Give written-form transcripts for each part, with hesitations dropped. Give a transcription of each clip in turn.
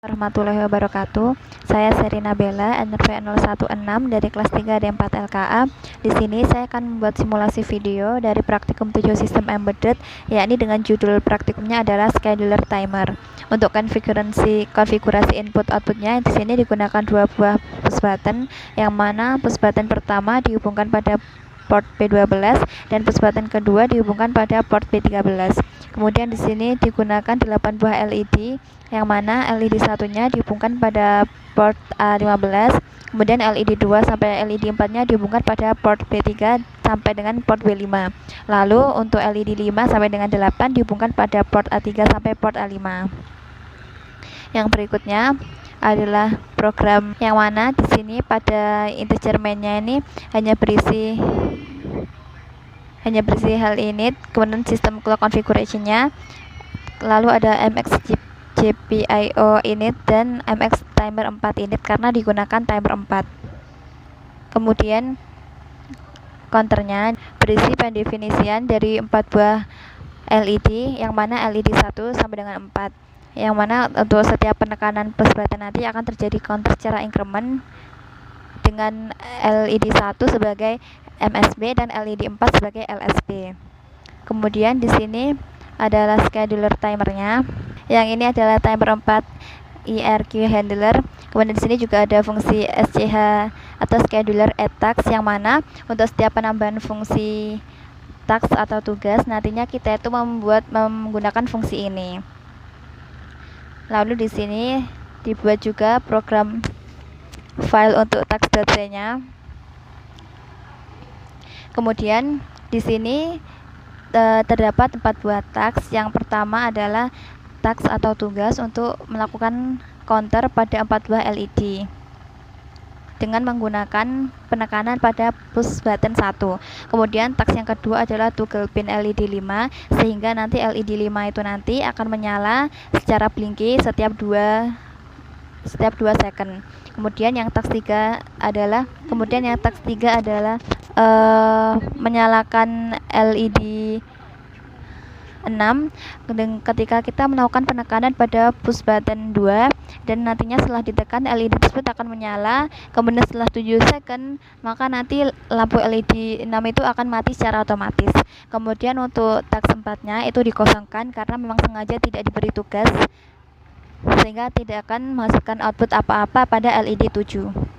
Warahmatullahi wabarakatuh. Saya Serina Bella, NRP 016 dari kelas 3 D4 LKA. Di sini saya akan membuat simulasi video dari praktikum 7 sistem embedded, yakni dengan judul praktikumnya adalah scheduler timer. Untuk konfigurasi input outputnya di sini digunakan dua buah push button, yang mana push button pertama dihubungkan pada port P12 dan push button kedua dihubungkan pada port P13. Kemudian di sini digunakan 8 buah LED, yang mana LED satunya dihubungkan pada port A15, kemudian LED 2 sampai LED 4-nya dihubungkan pada port P3 sampai dengan port B5. Lalu untuk LED 5 sampai dengan 8 dihubungkan pada port A3 sampai port A5. Yang berikutnya adalah program, yang mana di sini pada integer main-nya ini hanya berisi hal init, kemudian sistem clock configuration-nya, lalu ada MX GPIO init dan MX timer 4 init karena digunakan timer 4. Kemudian counternya berisi pendefinisian dari 4 buah LED, yang mana LED 1 sampai dengan 4, yang mana untuk setiap penekanan push button nanti akan terjadi counter secara increment dengan LED 1 sebagai MSB dan LED 4 sebagai LSB. Kemudian di sini adalah scheduler timernya. Yang ini adalah timer 4 IRQ handler. Kemudian di sini juga ada fungsi SCH atau scheduler add task, yang mana untuk setiap penambahan fungsi task atau tugas nantinya kita itu menggunakan fungsi ini. Lalu di sini dibuat juga program file untuk task.c-nya. Kemudian di sini terdapat 4 buah task. Yang pertama adalah task atau tugas untuk melakukan counter pada 4 buah LED dengan menggunakan penekanan pada push button 1. Kemudian task yang kedua adalah toggle pin LED 5, sehingga nanti LED 5 itu nanti akan menyala secara blinky setiap 2 second. Kemudian yang task 3 adalah menyalakan LED 6 ketika kita melakukan penekanan pada push button 2, dan nantinya setelah ditekan LED tersebut akan menyala. Kemudian setelah 7 second maka nanti lampu LED 6 itu akan mati secara otomatis. Kemudian untuk task 4-nya itu dikosongkan karena memang sengaja tidak diberi tugas, sehingga tidak akan menghasilkan output apa-apa pada LED 7.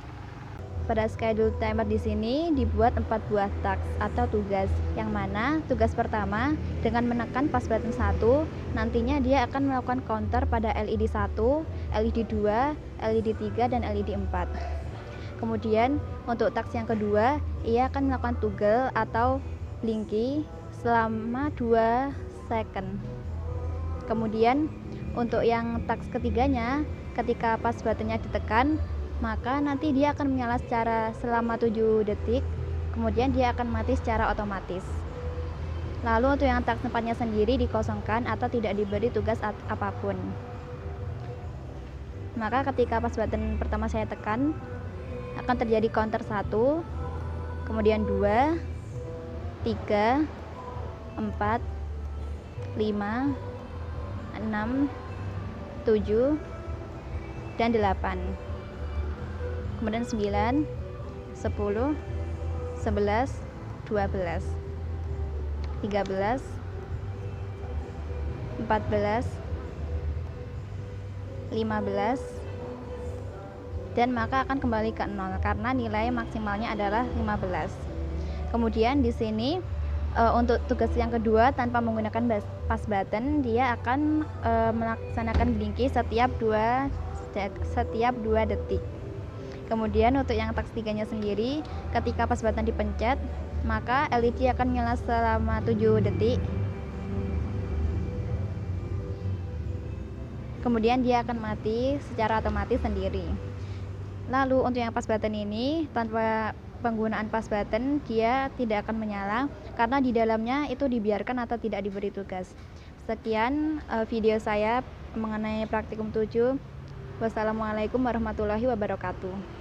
Pada schedule timer di sini dibuat 4 buah task atau tugas, yang mana tugas pertama dengan menekan push button 1 nantinya dia akan melakukan counter pada LED 1, LED 2, LED 3 dan LED 4. Kemudian untuk task yang kedua ia akan melakukan toggle atau blinky selama 2 second. Kemudian untuk yang task ketiganya, ketika push buttonnya ditekan maka nanti dia akan menyala selama 7 detik, kemudian dia akan mati secara otomatis. Lalu untuk yang task 4-nya sendiri dikosongkan atau tidak diberi tugas apapun. Maka ketika push button pertama saya tekan akan terjadi counter 1, kemudian 2, 3, 4, 5, 6, 7 dan 8. Kemudian 9, 10, 11, 12, 13, 14, 15, dan maka akan kembali ke 0 karena nilai maksimalnya adalah 15. Kemudian di sini untuk tugas yang kedua tanpa menggunakan push button, dia akan melaksanakan blinky setiap 2 detik. Kemudian untuk yang task 3-nya sendiri, ketika push button dipencet maka LED akan menyala selama 7 detik. Kemudian dia akan mati secara otomatis sendiri. Lalu untuk yang push button ini tanpa penggunaan push button dia tidak akan menyala karena di dalamnya itu dibiarkan atau tidak diberi tugas. Sekian video saya mengenai praktikum 7. Wassalamualaikum warahmatullahi wabarakatuh.